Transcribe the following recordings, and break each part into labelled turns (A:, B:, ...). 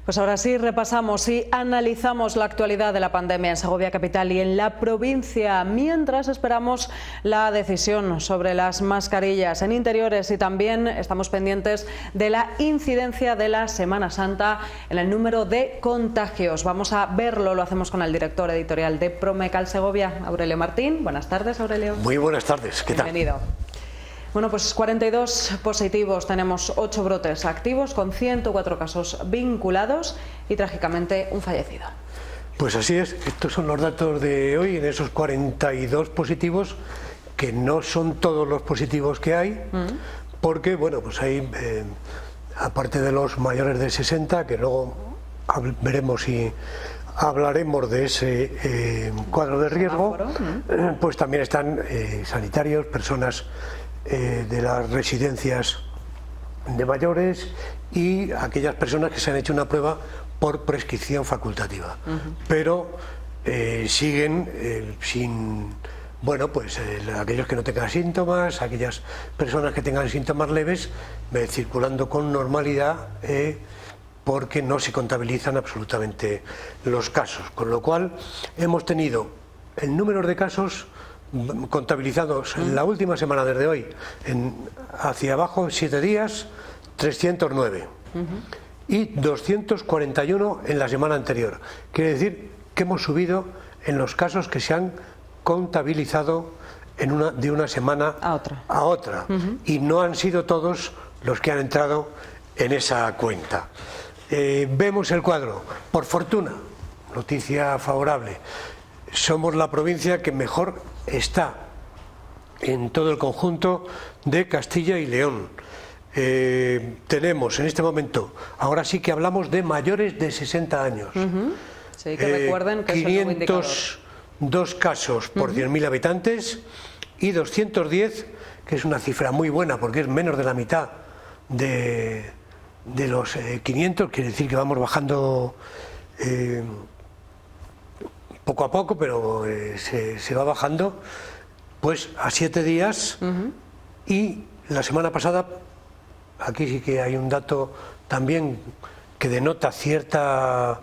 A: Pues ahora sí repasamos y analizamos la actualidad de la pandemia en Segovia capital y en la provincia, mientras esperamos la decisión sobre las mascarillas en interiores, y también estamos pendientes de la incidencia de la Semana Santa en el número de contagios. Vamos a verlo, lo hacemos con el director editorial de Promecal Segovia, Aurelio Martín. Buenas tardes, Aurelio.
B: Muy buenas tardes, ¿qué tal?
A: Bienvenido. Bueno, pues 42 positivos, tenemos 8 brotes activos con 104 casos vinculados y trágicamente un fallecido.
B: Pues así es, estos son los datos de hoy en esos 42 positivos, que no son todos los positivos que hay, porque bueno, pues hay, aparte de los mayores de 60, que luego veremos y hablaremos de ese cuadro de riesgo, pues también están sanitarios, personas de las residencias de mayores y aquellas personas que se han hecho una prueba por prescripción facultativa, pero siguen sin, bueno, pues aquellos que no tengan síntomas, aquellas personas que tengan síntomas leves, circulando con normalidad, porque no se contabilizan absolutamente los casos, con lo cual hemos tenido el número de casos contabilizados en la última semana desde hoy hacia abajo, 7 días, 309 y 241 en la semana anterior. Quiere decir que hemos subido en los casos que se han contabilizado de una semana a otra, y no han sido todos los que han entrado en esa cuenta. Vemos el cuadro, por fortuna, noticia favorable. Somos la provincia que mejor está en todo el conjunto de Castilla y León. Tenemos en este momento, ahora sí que hablamos de mayores de 60 años.
A: Sí, que recuerden que
B: 502 casos por 100.000 habitantes y 210, que es una cifra muy buena porque es menos de la mitad de los 500, quiere decir que vamos bajando poco a poco, pero se va bajando, pues a 7 días. Y la semana pasada, aquí sí que hay un dato también que denota cierto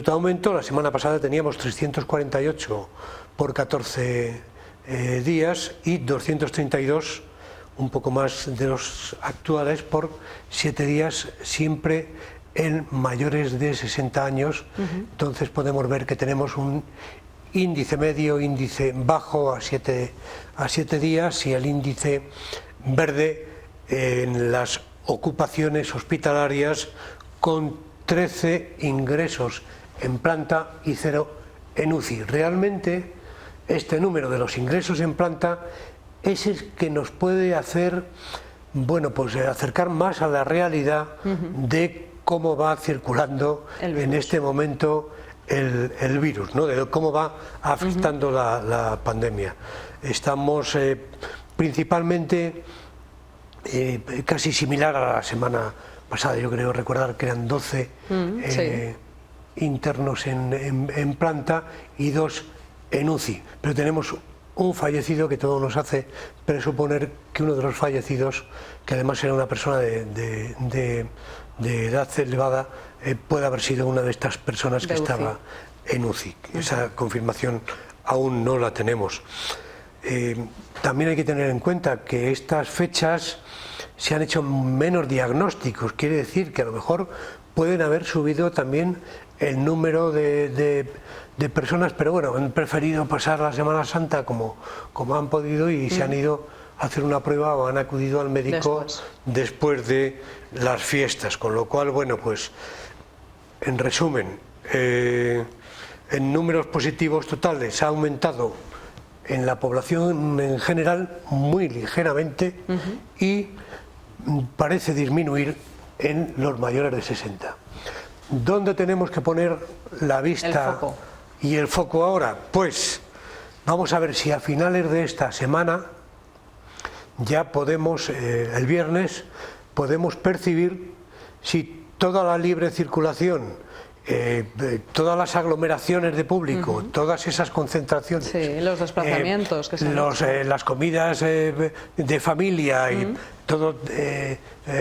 B: aumento. La semana pasada teníamos 348 por 14 días y 232, un poco más de los actuales, por 7 días, siempre en mayores de 60 años. Entonces podemos ver que tenemos un índice medio, índice bajo a 7 días, y el índice verde en las ocupaciones hospitalarias, con 13 ingresos en planta y 0 en UCI. Realmente este número de los ingresos en planta es el que nos puede hacer, bueno, pues acercar más a la realidad de cómo va circulando en este momento el virus, ¿no? De cómo va afectando la pandemia. Estamos principalmente casi similar a la semana pasada. Yo creo recordar que eran 12 internos en planta y 2 en UCI, pero tenemos un fallecido, que todo nos hace presuponer que uno de los fallecidos, que además era una persona de edad elevada, puede haber sido una de estas personas que estaba en UCI. Esa confirmación aún no la tenemos. También hay que tener en cuenta que estas fechas se han hecho menos diagnósticos, quiere decir que a lo mejor pueden haber subido también el número de personas, pero bueno, han preferido pasar la Semana Santa como han podido, y se han ido a hacer una prueba o han acudido al médico después de las fiestas, con lo cual, bueno, pues en resumen, en números positivos totales ha aumentado en la población en general muy ligeramente, y parece disminuir en los mayores de 60. ¿Dónde tenemos que poner la vista y el foco ahora? Pues vamos a ver si a finales de esta semana ya podemos, el viernes, podemos percibir si toda la libre circulación todas las aglomeraciones de público, todas esas concentraciones,
A: sí, los desplazamientos que se han hecho.
B: las comidas de familia y todo,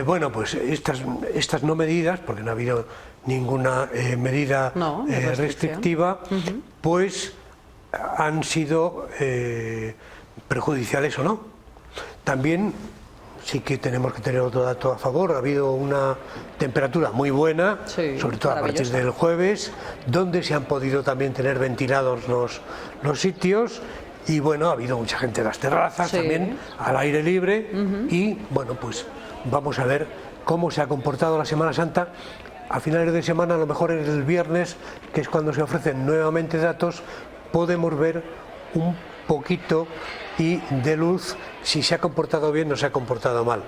B: bueno, pues estas no medidas, porque no ha habido ninguna medida restrictiva, pues han sido perjudiciales o no. También sí que tenemos que tener otro dato a favor. Ha habido una temperatura muy buena, sí, sobre todo a partir del jueves, donde se han podido también tener ventilados los sitios. Y bueno, ha habido mucha gente en las terrazas, sí, también al aire libre. Y bueno, pues vamos a ver cómo se ha comportado la Semana Santa. A finales de semana, a lo mejor el viernes, que es cuando se ofrecen nuevamente datos, podemos ver un poquito y de luz si se ha comportado bien o se ha comportado mal.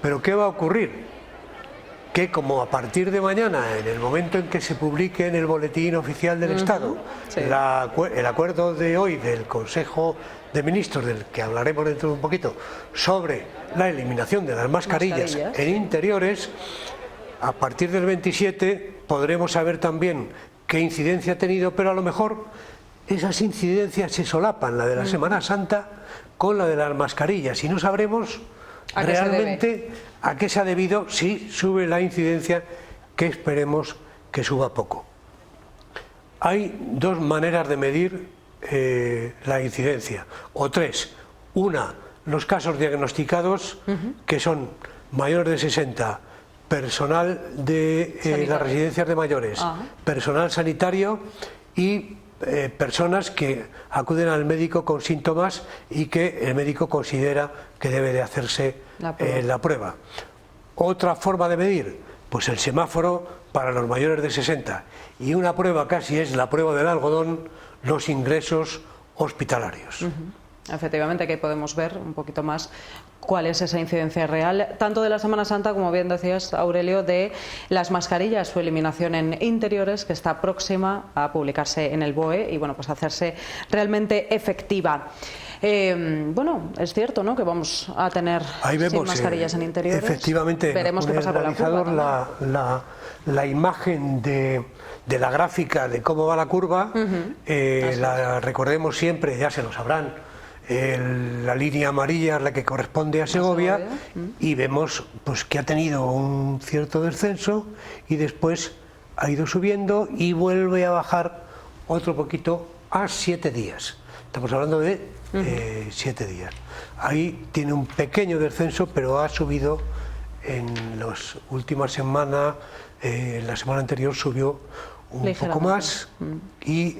B: Pero ¿qué va a ocurrir? Que como a partir de mañana, en el momento en que se publique en el Boletín Oficial del Estado, sí, el acuerdo de hoy del Consejo de Ministros, del que hablaremos dentro de un poquito, sobre la eliminación de las mascarillas en interiores, a partir del 27 podremos saber también qué incidencia ha tenido, pero a lo mejor esas incidencias se solapan, la de la Semana Santa con la de las mascarillas, y no sabremos realmente a qué se ha debido si sube la incidencia, que esperemos que suba poco. Hay dos maneras de medir la incidencia, o tres. Una, los casos diagnosticados, que son mayores de 60, personal de las residencias de mayores, personal sanitario y personas que acuden al médico con síntomas y que el médico considera que debe de hacerse la prueba. Otra forma de medir, pues el semáforo para los mayores de 60, y una prueba casi es la prueba del algodón, los ingresos hospitalarios.
A: Efectivamente, que podemos ver un poquito más cuál es esa incidencia real, tanto de la Semana Santa, como bien decías, Aurelio, de las mascarillas, su eliminación en interiores, que está próxima a publicarse en el BOE y bueno, pues hacerse realmente efectiva. Bueno, es cierto, ¿no?, que vamos a tener sin mascarillas en interiores.
B: Efectivamente,
A: veremos qué pasa con la curva.
B: La imagen de la gráfica de cómo va la curva, la recordemos siempre, ya se lo sabrán. La línea amarilla es la que corresponde a Segovia, y vemos pues que ha tenido un cierto descenso y después ha ido subiendo y vuelve a bajar otro poquito a 7 días. Estamos hablando de 7 días. Ahí tiene un pequeño descenso, pero ha subido en las últimas semanas. La semana anterior subió un poco más, y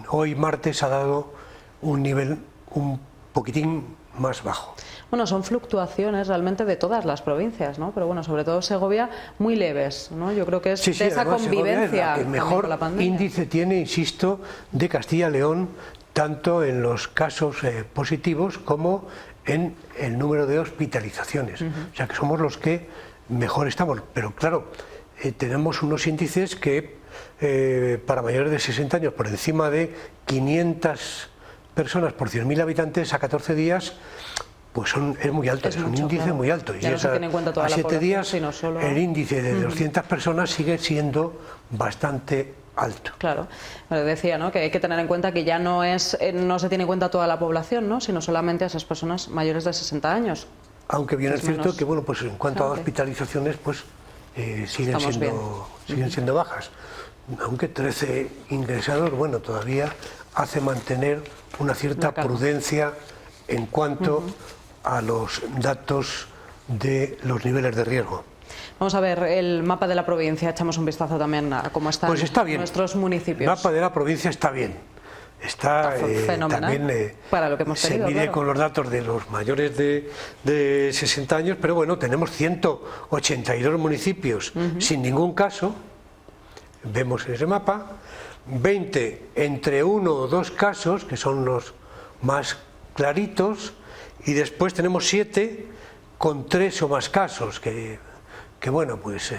B: hoy martes ha dado un nivel un poquitín más bajo.
A: Bueno, son fluctuaciones realmente de todas las provincias, ¿no? Pero bueno, sobre todo Segovia, muy leves, ¿no? Yo creo que es de esa convivencia.
B: El mejor índice tiene, insisto, de Castilla y León, tanto en los casos positivos como en el número de hospitalizaciones. O sea que somos los que mejor estamos. Pero claro, tenemos unos índices que para mayores de 60 años, por encima de 500 personas por 100.000 habitantes a 14 días, pues es muy alto, es un índice muy alto. Y a 7 días el índice de 200 personas sigue siendo bastante alto.
A: Claro, pero decía, ¿no?, que hay que tener en cuenta que ya no se tiene en cuenta toda la población, ¿no?, sino solamente a esas personas mayores de 60 años.
B: Aunque bien es cierto que, bueno, pues en cuanto a hospitalizaciones, pues siguen siendo bajas. Aunque 13 ingresados, bueno, todavía hace mantener una cierta prudencia en cuanto a los datos de los niveles de riesgo.
A: Vamos a ver el mapa de la provincia, echamos un vistazo también a cómo están nuestros municipios.
B: El mapa de la provincia está bien. Está fenomenal, también
A: para lo que hemos tenido,
B: se mide con los datos de los mayores de 60 años, pero bueno, tenemos 182 municipios sin ningún caso, vemos ese mapa, 20 entre 1 o 2 casos, que son los más claritos, y después tenemos 7 con 3 o más casos, que bueno, pues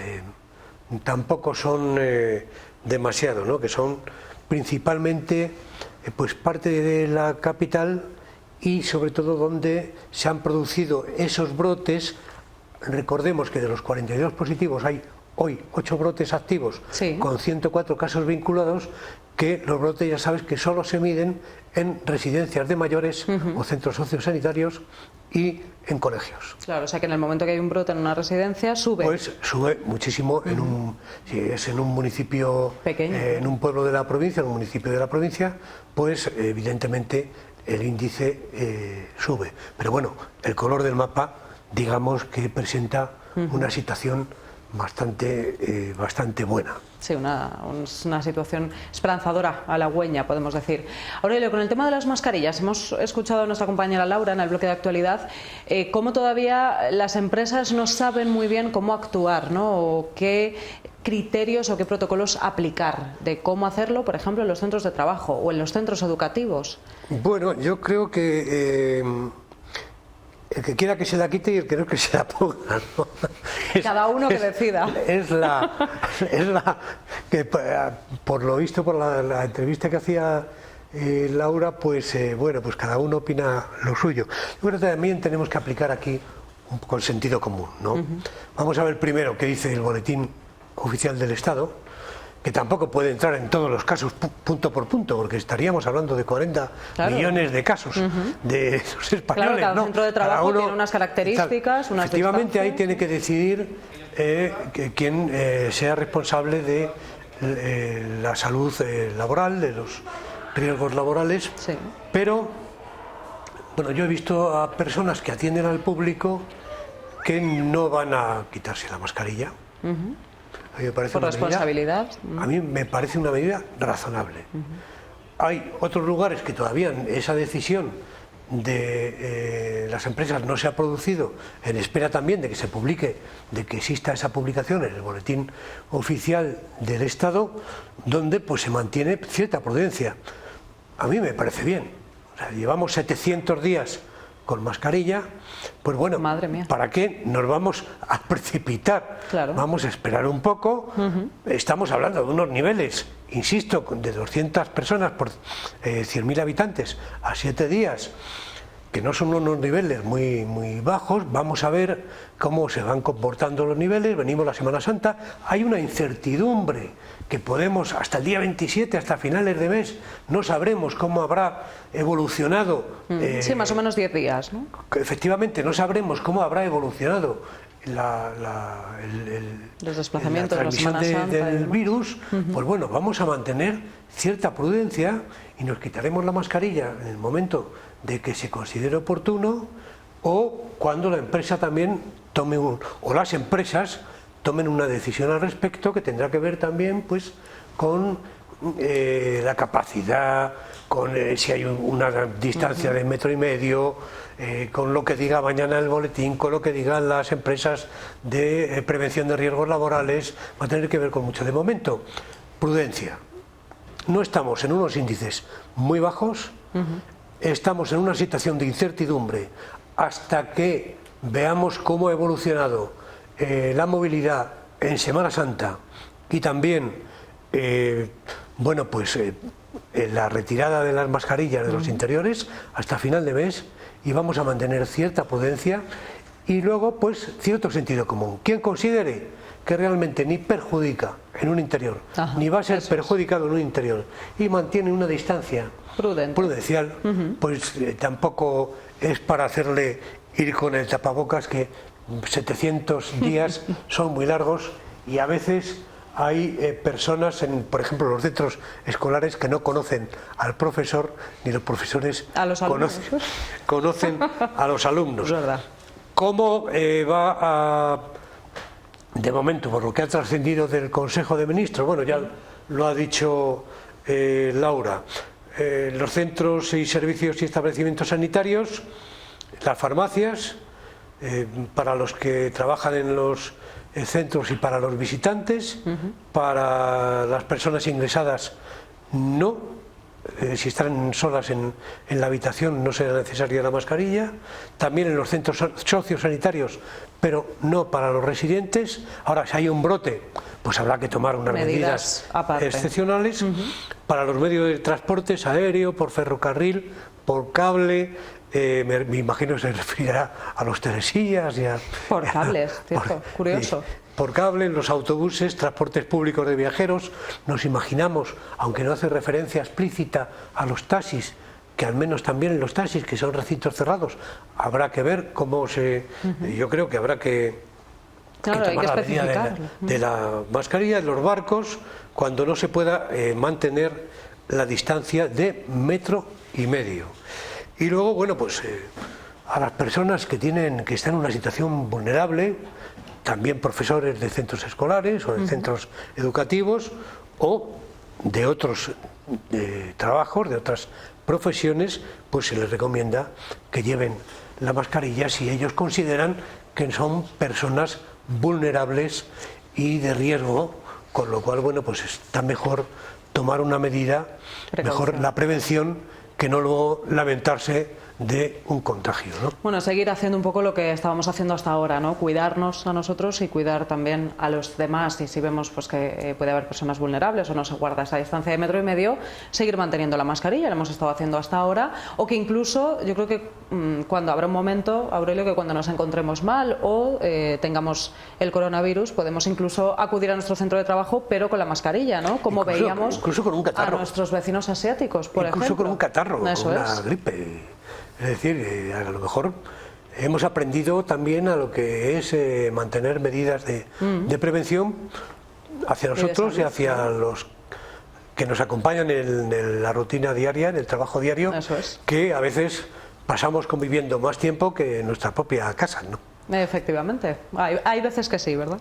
B: tampoco son demasiado, ¿no?, que son principalmente pues parte de la capital, y sobre todo donde se han producido esos brotes. Recordemos que de los 42 positivos hay hoy 8 brotes activos
A: Sí.
B: con 104 casos vinculados, que los brotes ya sabes que solo se miden en residencias de mayores o centros sociosanitarios y en colegios.
A: Claro, o sea que en el momento que hay un brote en una residencia sube.
B: Pues sube muchísimo si es en un municipio
A: Pequeño.
B: En un pueblo de la provincia, en un municipio de la provincia, pues evidentemente el índice sube. Pero bueno, el color del mapa, digamos que presenta una situación bastante buena.
A: Sí, una situación esperanzadora, halagüeña, podemos decir. Aurelio, con el tema de las mascarillas, hemos escuchado a nuestra compañera Laura en el bloque de actualidad cómo todavía las empresas no saben muy bien cómo actuar, ¿no? O qué criterios o qué protocolos aplicar de cómo hacerlo, por ejemplo, en los centros de trabajo o en los centros educativos.
B: Bueno, yo creo que el que quiera que se la quite y el que no que se la ponga, ¿no?
A: Cada uno que decida.
B: Es la que por lo visto por la entrevista que hacía Laura, pues bueno, pues cada uno opina lo suyo. Yo creo que también tenemos que aplicar aquí un poco el sentido común, ¿no? Vamos a ver primero qué dice el Boletín Oficial del Estado, que tampoco puede entrar en todos los casos punto por punto, porque estaríamos hablando de 40 millones de casos de los españoles.
A: Claro, cada centro de trabajo tiene unas características, unas
B: efectivamente, ahí
A: distancias.
B: tiene que decidir quién sea responsable de la salud laboral, de los riesgos laborales.
A: Sí.
B: Pero, bueno, yo he visto a personas que atienden al público que no van a quitarse la mascarilla. A mí me parece
A: Por responsabilidad.
B: A mí me parece una medida razonable. Hay otros lugares que todavía esa decisión de las empresas no se ha producido, en espera también de que se publique, de que exista esa publicación en el Boletín Oficial del Estado, donde pues se mantiene cierta prudencia. A mí me parece bien. O sea, llevamos 700 días con mascarilla, pues bueno,
A: Madre mía.
B: ¿para qué nos vamos a precipitar?
A: Claro.
B: Vamos a esperar un poco. Estamos hablando de unos niveles, insisto, de 200 personas por 100.000 habitantes a 7 días, que no son unos niveles muy bajos. Vamos a ver cómo se van comportando los niveles. Venimos la Semana Santa, hay una incertidumbre que podemos, hasta el día 27, hasta finales de mes, no sabremos cómo habrá evolucionado.
A: Sí, más o menos 10 días, ¿no?
B: Efectivamente, no sabremos cómo habrá evolucionado
A: Los desplazamientos,
B: la
A: la Semana
B: transmisión
A: Santa y
B: del
A: demás.
B: virus. Pues bueno, vamos a mantener cierta prudencia y nos quitaremos la mascarilla en el momento de que se considere oportuno, o cuando la empresa también tome o las empresas tomen una decisión al respecto, que tendrá que ver también pues con la capacidad, con si hay una distancia de 1,5 metros, con lo que diga mañana el boletín, con lo que digan las empresas de prevención de riesgos laborales. Va a tener que ver con mucho. De momento, prudencia. No estamos en unos índices muy bajos, estamos en una situación de incertidumbre hasta que veamos cómo ha evolucionado la movilidad en Semana Santa y también bueno, pues la retirada de las mascarillas de los interiores hasta final de mes, y vamos a mantener cierta prudencia y luego pues cierto sentido común. Quien considere que realmente ni perjudica en un interior, ni va a ser perjudicado en un interior, y mantiene una distancia prudencial, pues tampoco es para hacerle ir con el tapabocas, que 700 días son muy largos, y a veces hay personas, por ejemplo, los centros escolares, que no conocen al profesor, ni los profesores conocen a los alumnos.
A: Es verdad.
B: ¿Cómo va a...? De momento, por lo que ha trascendido del Consejo de Ministros, bueno, ya lo ha dicho Laura, los centros y servicios y establecimientos sanitarios, las farmacias, para los que trabajan en los centros y para los visitantes, para las personas ingresadas no, si están solas en la habitación no será necesaria la mascarilla, también en los centros sociosanitarios, pero no para los residentes. Ahora, si hay un brote, pues habrá que tomar unas medidas excepcionales. Para los medios de transporte, aéreo, por ferrocarril, por cable, me imagino que se referirá a los telesillas y a...
A: Por cables, cierto, curioso.
B: por cable, en los autobuses, transportes públicos de viajeros. Nos imaginamos, aunque no hace referencia explícita a los taxis, que al menos también en los taxis, que son recintos cerrados, habrá que ver cómo se... Yo creo que habrá que tomar la medida de la mascarilla en los barcos cuando no se pueda mantener la distancia de 1,5 metros. Y luego, bueno, pues a las personas que están en una situación vulnerable, también profesores de centros escolares o de centros educativos o de otros trabajos, de otras profesiones, pues se les recomienda que lleven la mascarilla si ellos consideran que son personas vulnerables y de riesgo, con lo cual, bueno, pues está mejor tomar una medida, mejor la prevención, que no luego lamentarse de un contagio, ¿no?
A: Bueno, seguir haciendo un poco lo que estábamos haciendo hasta ahora, ¿no? Cuidarnos a nosotros y cuidar también a los demás. Y si vemos pues que puede haber personas vulnerables o no se guarda esa distancia de 1,5 metros, seguir manteniendo la mascarilla, lo hemos estado haciendo hasta ahora. O que incluso, yo creo que cuando habrá un momento, Aurelio, que cuando nos encontremos mal o tengamos el coronavirus, podemos incluso acudir a nuestro centro de trabajo, pero con la mascarilla, ¿no? Como veíamos
B: incluso con un catarro,
A: a nuestros vecinos asiáticos, por ejemplo.
B: Incluso con un catarro, con una gripe. Es decir, a lo mejor hemos aprendido también a lo que es mantener medidas de prevención hacia nosotros y hacia los que nos acompañan en la rutina diaria, en el trabajo diario, que a veces pasamos conviviendo más tiempo que en nuestra propia casa, ¿no?
A: Efectivamente, hay veces que sí, ¿verdad?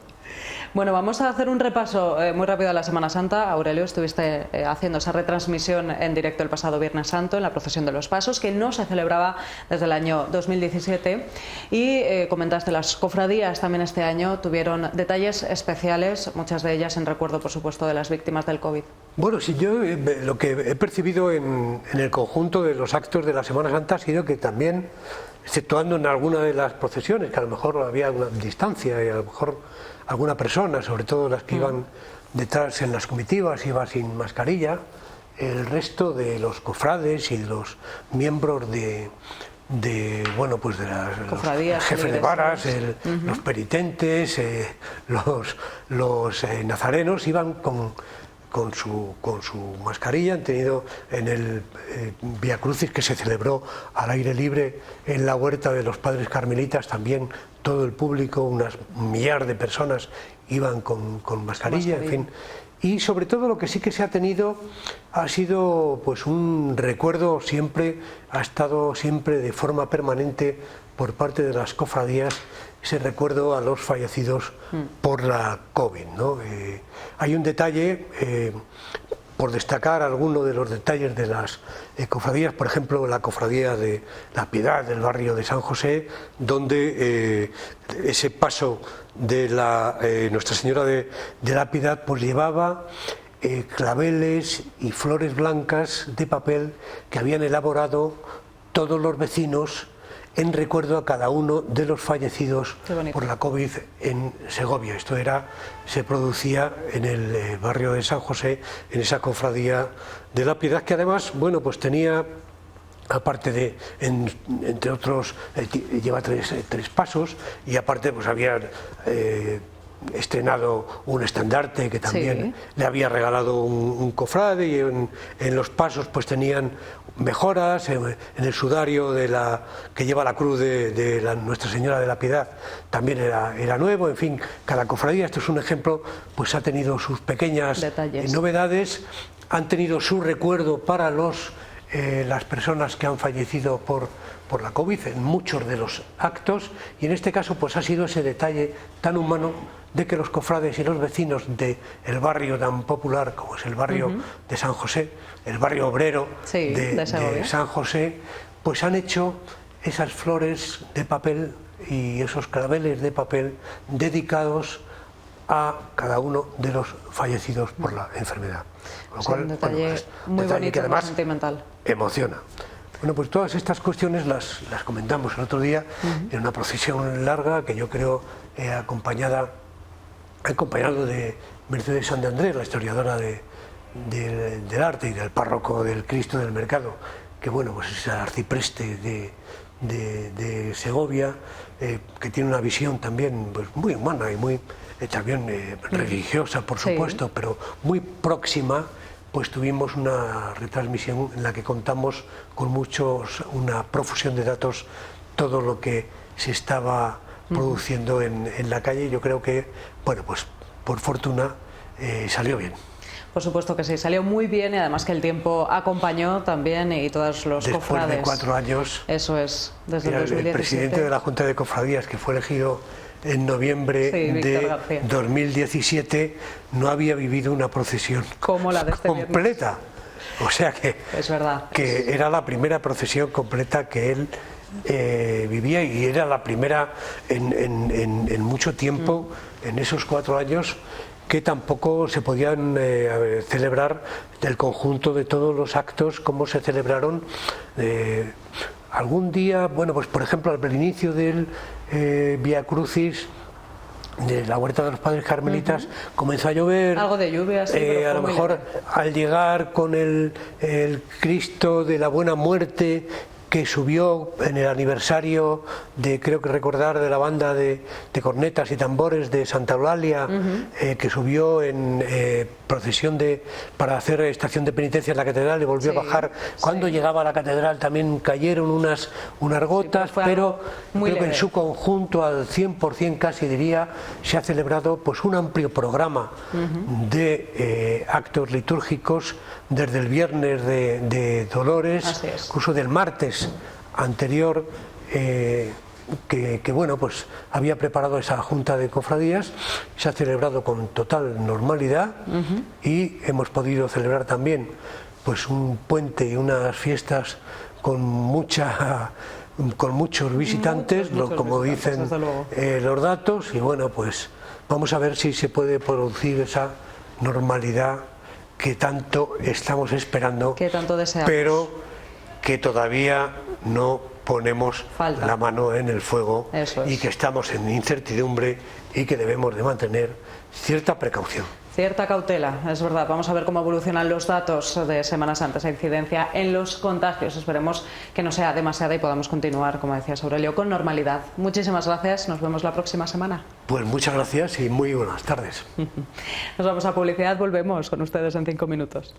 A: Bueno, vamos a hacer un repaso muy rápido a la Semana Santa. Aurelio, estuviste haciendo esa retransmisión en directo el pasado Viernes Santo en la Procesión de los Pasos, que no se celebraba desde el año 2017, y comentaste las cofradías también este año tuvieron detalles especiales, muchas de ellas en recuerdo, por supuesto, de las víctimas del COVID.
B: Bueno, sí, yo lo que he percibido en el conjunto de los actos de la Semana Santa ha sido que también, exceptuando en alguna de las procesiones, que a lo mejor había una distancia y a lo mejor alguna persona, sobre todo las que iban detrás en las comitivas, iba sin mascarilla, el resto de los cofrades y los miembros de bueno, pues de las jefes de varas, los penitentes, los nazarenos iban con su mascarilla. Han tenido en el Vía Crucis, que se celebró al aire libre en la huerta de los Padres Carmelitas, también todo el público, unas millar de personas iban con mascarilla, en fin. Y sobre todo lo que sí que se ha tenido ha sido pues un recuerdo siempre, ha estado siempre de forma permanente por parte de las cofradías, ese recuerdo a los fallecidos por la COVID, ¿no? Hay un detalle, por destacar alguno de los detalles de las cofradías, por ejemplo la cofradía de la Piedad del barrio de San José, donde ese paso de Nuestra Señora de la Piedad pues llevaba claveles y flores blancas de papel que habían elaborado todos los vecinos en recuerdo a cada uno de los fallecidos por la COVID en Segovia. Esto se producía en el barrio de San José, en esa cofradía de la Piedad, que además, bueno, pues tenía, aparte de, entre otros, lleva tres pasos, y aparte pues había estrenado un estandarte que también le había regalado un cofrade, y en los pasos pues tenían mejoras, en el sudario que lleva la cruz de Nuestra Señora de la Piedad también era nuevo. En fin, cada cofradía, esto es un ejemplo, pues ha tenido sus pequeñas novedades, han tenido su recuerdo para las personas que han fallecido por la COVID en muchos de los actos, y en este caso pues ha sido ese detalle tan humano de que los cofrades y los vecinos del barrio tan popular como es el barrio de San José, el barrio obrero de San José, pues han hecho esas flores de papel y esos claveles de papel dedicados a cada uno de los fallecidos por la enfermedad. Con lo cual,
A: un detalle muy bonito, que además sentimental.
B: Emociona. Bueno, pues todas estas cuestiones las comentamos el otro día en una procesión larga que yo creo acompañado de Mercedes San de Andrés, la historiadora del arte y del párroco del Cristo del Mercado, que bueno, pues es el arcipreste de Segovia, que tiene una visión también pues, muy humana y muy también religiosa, por supuesto, pero muy próxima. Pues tuvimos una retransmisión en la que contamos con una profusión de datos, todo lo que se estaba produciendo en la calle. Yo creo que, bueno, pues por fortuna salió bien.
A: Por supuesto que sí, salió muy bien y además que el tiempo acompañó también y todos los cofrades.
B: Después de 4 años.
A: Eso es, desde el 2017.
B: El presidente de la Junta de Cofradías, que fue elegido en noviembre de 2017, no había vivido una procesión
A: como la de este
B: completa. O sea que,
A: es verdad,
B: que era la primera procesión completa que él vivía, y era la primera en mucho tiempo, en esos 4 años, que tampoco se podían celebrar del conjunto de todos los actos como se celebraron. Algún día, bueno, pues por ejemplo al inicio del Vía Crucis de la Huerta de los Padres Carmelitas, comenzó a llover,
A: algo de lluvia, sí,
B: a lo mejor al llegar con el Cristo de la Buena Muerte, que subió en el aniversario de, creo que recordar, de la banda de cornetas y tambores de Santa Eulalia, que subió en procesión para hacer estación de penitencia en la catedral y volvió a bajar. Cuando llegaba a la catedral también cayeron unas gotas, pero creo que en su conjunto, al 100% casi diría, se ha celebrado pues un amplio programa de actos litúrgicos desde el viernes de Dolores, incluso del martes anterior, que bueno, pues había preparado esa Junta de Cofradías. Se ha celebrado con total normalidad y hemos podido celebrar también pues un puente y unas fiestas con muchos visitantes, como dicen los datos, y bueno, pues vamos a ver si se puede producir esa normalidad que tanto estamos esperando,
A: que tanto deseamos,
B: pero que todavía no ponemos la mano en el fuego, y que estamos en incertidumbre y que debemos de mantener cierta precaución.
A: Cierta cautela, es verdad. Vamos a ver cómo evolucionan los datos de Semana Santa, esa incidencia en los contagios. Esperemos que no sea demasiada y podamos continuar, como decías Aurelio, con normalidad. Muchísimas gracias, nos vemos la próxima semana.
B: Pues muchas gracias y muy buenas tardes.
A: Nos vamos a publicidad, volvemos con ustedes en 5 minutos.